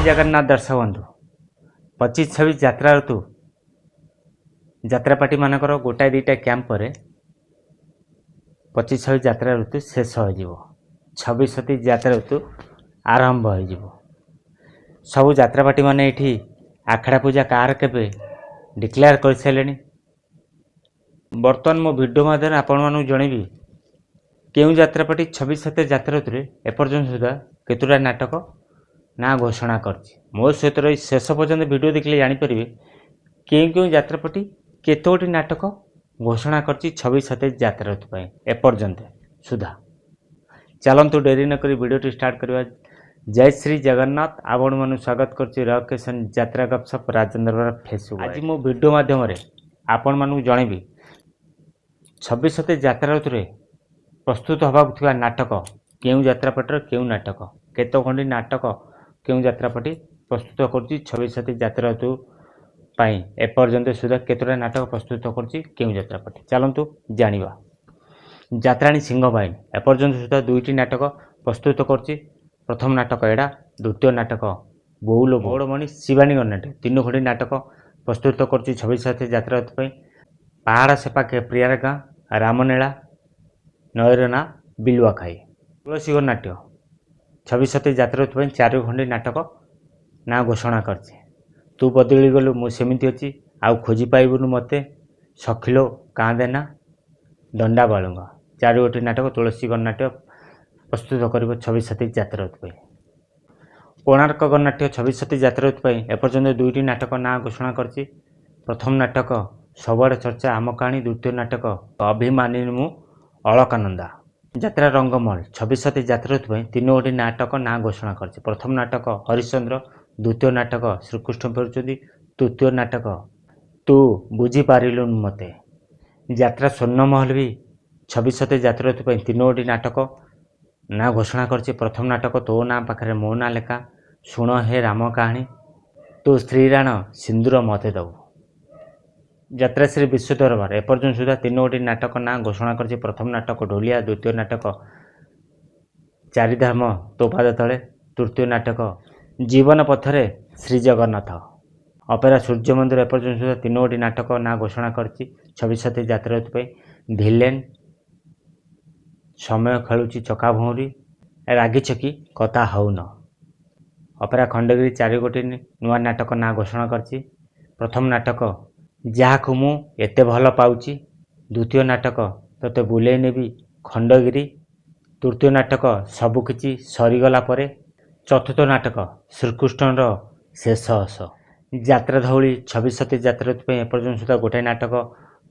जगन्नाथ दर्शक बंधु 25-26 यात्रा ऋतु यात्रापाटी मानकर गोटाए दुईटा कैंप पर 25-26 यात्रा ऋतु शेष हो 26-27 यात्रा ऋतु आरंभ हो सबू यात्रापाटी माने एठी आखड़ा पूजा कार केबे डिक्लेयर कर सारे। बर्तमान मो वीडियो माध्यम आपण मानू जनइबी केउ यात्रापाटी 26-27 यात्रा ऋतु एपर्यंत सुधा केतुटा नाटक ना घोषणा करछि। मो सहित रही शेष पर्यंत वीडियो देखले जानीपर केउ केउ यात्रापाटी केतोटी नाटक घोषणा करछि 26-27 यात्रा ऋतु पर एपर्यंत सुधा। चलतु डेरी नक वीडियो स्टार्ट करवा। जय श्री जगन्नाथ। आपण मानू स्वागत करछि रकेशन यात्रा गपसप राजेंद्र फेसबुक। आज मो वीडियो माध्यम आपण मानू जनइबी 26-27 यात्रा ऋतु प्रस्तुत होगा नाटक केउ यात्रापाटी केउ नाटक केत खंडी नाटक केउ यात्रापाटी प्रस्तुत करछि 26-27 यात्रा ऋतु पाई एपर्यंत सुधा केतोटा नाटक प्रस्तुत करछि केउ यात्रापाटी। चलतु जानिबा। यात्राणी सिंह बाहिनी एपर्यंत सुधा दुईटी नाटक प्रस्तुत करछि। प्रथम नाटक एडा, द्वितीय नाटक बौल गौड़मणि शिवानी गणनाट्य तीन खंडी नाटक प्रस्तुत करछि 26-27 यात्रा ऋतु पाई। पहाड़ सेपाखे प्रियार गाँ रामनेला नयरना बिलुआ खाई तुलसी गणनाट्य 26-27 यात्रा ऋतु पाई 4 खंडी नाटक ना घोषणा करछि। तू बदली गलु मु सेमिति अछि आउ खोजी पाइबुनु मते सखिलो कांदेना दंडा बालुंगा 4 गोटी नाटक तुलसी गणनाट्य प्रस्तुत कर 26-27 यात्रा ऋतु पाई। कोणार्क गणनाट्य 26-27 यात्रा ऋतु पाई एपर्यंत दुईटी नाटक ना घोषणा करछि। प्रथम नाटक सबआड़े चर्चा आम कहानी, द्वितीय नाटक अभिमानिनी अलकानंदा। यात्रा रंगमहल 26-27 यात्रा ऋतु पाई 3 गोटी नाटक ना घोषणा करछि। प्रथम नाटक हरिश्चंद्र, द्वितीय नाटक श्रीकृष्ण फेरुचंदी, तृतीय नाटक तू बुझी पारिलु मते। यात्रा स्वर्णमहल भी 26-27 यात्रा ऋतु पाई 3 गोटी नाटक ना घोषणा करछि। प्रथम नाटक तो ना पाखरे मो ना लेखा, शुण हे राम कहानी, तो श्रीराण सिंदूर मते दबु। यात्रा श्री विश्व दरबार एपर्यंत सुधा 3 गोटी नाटक ना घोषणा करछि। प्रथम नाटक ढोलिया, द्वितीय नाटक चारिधाम तो पाद तले, तृतीय नाटक जीवन पथरे श्री जगन्नाथ। अपेरा सूर्य मंदिर एपर्यंत सुधा 3 गोटी नाटक ना घोषणा करछि 26-27 यात्रा ऋतु पाई। भिलेन समय खेलुची चका भौरी, रागी छकी कथा हौन। अपेरा खंडगिरी 4 गोटी नुआ नाटक ना घोषणा करछि। प्रथम नाटक जहाँ मु एते भल पाउची, द्वितीय नाटक तोते बुले नेबी खंडगिरी, तृतीय नाटक सबुकिछि सरीगला परे, चतुर्थ नाटक श्रीकृष्णर शेष हस। यात्रा धौली 26-27 यात्रा ऋतु पाई एपर्यंत सुधा गोटाए नाटक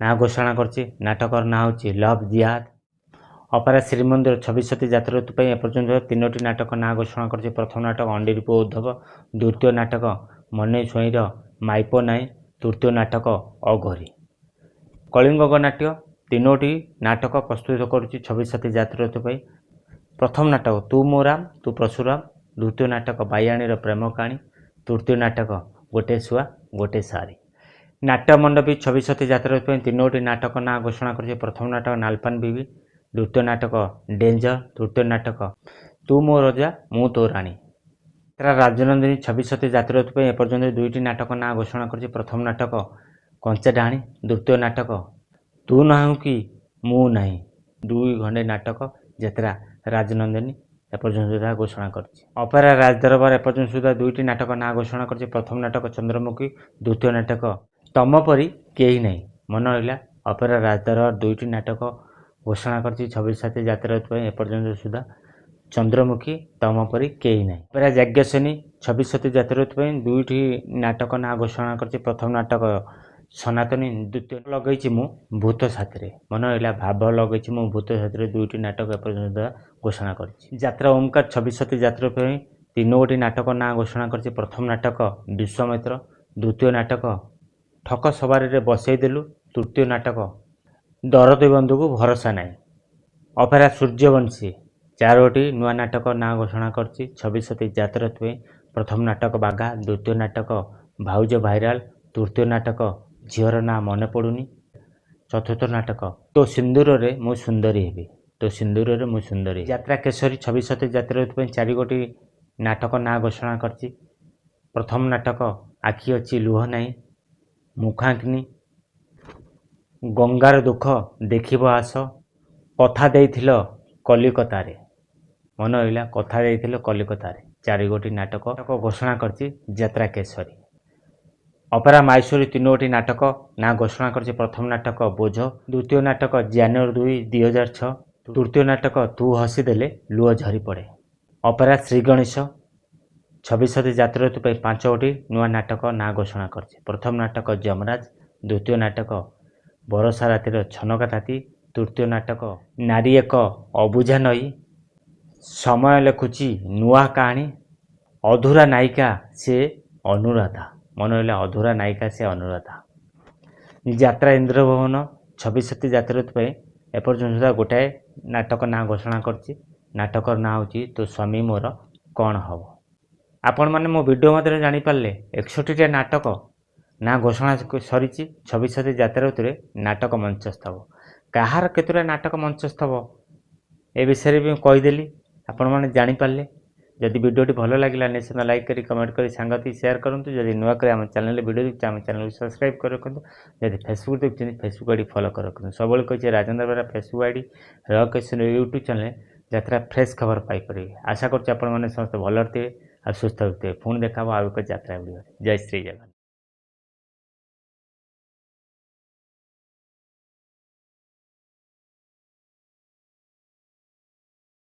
ना घोषणा करछि। नाटकर ना होछि लव जिहाद। अपेरा श्रीमंदिर 26-27 यात्रा ऋतु पाई एपर्यंत 3टी नाटक ना घोषणा करछि। प्रथम नाटक अंडीरूप उद्धव, द्वितीय नाटक मने छोईर माइपो नाई, तृतीय नाटक अघोरी। कलिंग गणनाट्य 3टी नाटक प्रस्तुत करुछि 26-27 यात्रा ऋतु पाई। प्रथम नाटक तू मो राम तू परशुराम, द्वितीय नाटक बायाणीर प्रेम कहानी, तृतीय नाटक गोटे शुआ गोटे सारी। नाट्य मंडपी 26-27 यात्रा ऋतु पाई 3टी नाटक ना घोषणा करछि। प्रथम नाटक नालपान बीबी, द्वितीय नाटक डेंजर, तृतीय नाटक तू मो रजा मु तो राणी। राजनंदिनी 26-27 यात्रा ऋतु पाई एपर्यंत 2टी नाटक ना घोषणा करछि। प्रथम नाटक कंचा डाणी, द्वितीय नाटक तू नाहु कि मु नाही, 2 खंडे नाटक यात्रा राजनंदिनी एपर्यंत सुधा घोषणा करछि। अपेरा राजदरबार एपर्यंत सुधा 2टी नाटक ना घोषणा करछि। प्रथम नाटक चंद्रमुखी, द्वितीय नाटक तम परी केही नाही मन रहिला। अपेरा राजदरबार 2टी नाटक घोषणा करछि 26-27 यात्रा ऋतु पाई एपर्यंत सुधा चंद्रमुखी, तम परी केही नाही। अपेरा यज्ञसेनी 26-27 यात्रा ऋतु पाई 2टी नाटक ना घोषणा करछि। प्रथम नाटक सनातनी, द्वितीय लगैछि मु भूत साथी मन रहिला भाव लगैछि मु भूत साथी 2टी नाटक एपर्यंत घोषणा करछि। यात्रा ओमकार 26-27 यात्रा पाई 3 गोटी नाटक ना घोषणा करछि। प्रथम नाटक विश्वामित्र, द्वितीय नाटक ठक सवारी रे बसई देलु, तृतीय नाटक दरदी बंधु को भरोसा नाई। अपेरा सूर्यवंशी 4 गोटी नुआ नाटक ना घोषणा करछि 26-27 यात्रा ऋतु पाई। प्रथम नाटक बाघा, द्वितीय नाटक भाउज भाइराल, तृतीय नाटक झीर ना मन पड़ुनी, चतुर्थ नाटक तो सिंदूर रे मु सुंदरी हेबी, तो सिंदूर रे मु सुंदरी। यात्रा केसरी 26-27 यात्रा ऋतु 4 गोटी नाटक ना घोषणा करछि। प्रथम नाटक आखि अच्छी लुह नहीं, मुखाग्नि, गंगार दुख देखिब आस, कथा देइथिल कलिकतारे, मन रहा कथा देइथिल कलिकतारे, 4 गोटी नाटक घोषणा करछि यात्रा केसरी। अपेरा माइसोरी 3 गोटी नाटक ना घोषणा करछि प्रथम नाटक बोझ, द्वितीय नाटक जनवरी 2 2006, तृतीय नाटक तू हसीदेले लुह झरी पड़े। अपेरा श्री गणेश 26 जात्रा ऋतु 5 गोटी नुआ नाटक ना घोषणा करछि। प्रथम नाटक जमराज, द्वितीय नाटक बरसा रातिर छनका ताती, तृतीय नाटक नारी एक अबुझा नई, समय लेखुची नुआ कहानी, अधूरा नायिका से अनुराधा, मन रहा अधूरा नायिका से अनुराधा। यात्रा इंद्रभवन 26 जात्रा ऋतु एपर्यंत सुधा गोटाए नाटक ना घोषणा करछि। नाटकर ना होची तो स्वामी मोर कौन हम। आपण मैंने मो वीडियो मध्य जानीपारे 61टा नाटक ना घोषणा सरी 26 जात्रा ऋतु नाटक मंचस्थ हम। कहार केतुटा नाटक मंचस्थ हम ए विषय भी कहीदेली, आपण मैंने जानीपारे। जदि वीडियोटी भल लगे निश्चित लाइक करी कमेंट करी सांगति शेयर करूँ। जदि नुआ करे आम चैनल वीडियो देखते आम चैनल सब्सक्राइब कर रखुँ। जदि फेसबुक देखते फेसबुक आईडी फॉलो कर रखुँ। सब कही राजेंद्र बेरा Facebook ID raw question YouTube channel यात्रा फ्रेश खबर पाइपर। आशा करते समस्त भल थे और सुस्थ थे। पुणी देखा आउ एक यात्रा वीडियो। जय श्री जगन्नाथ।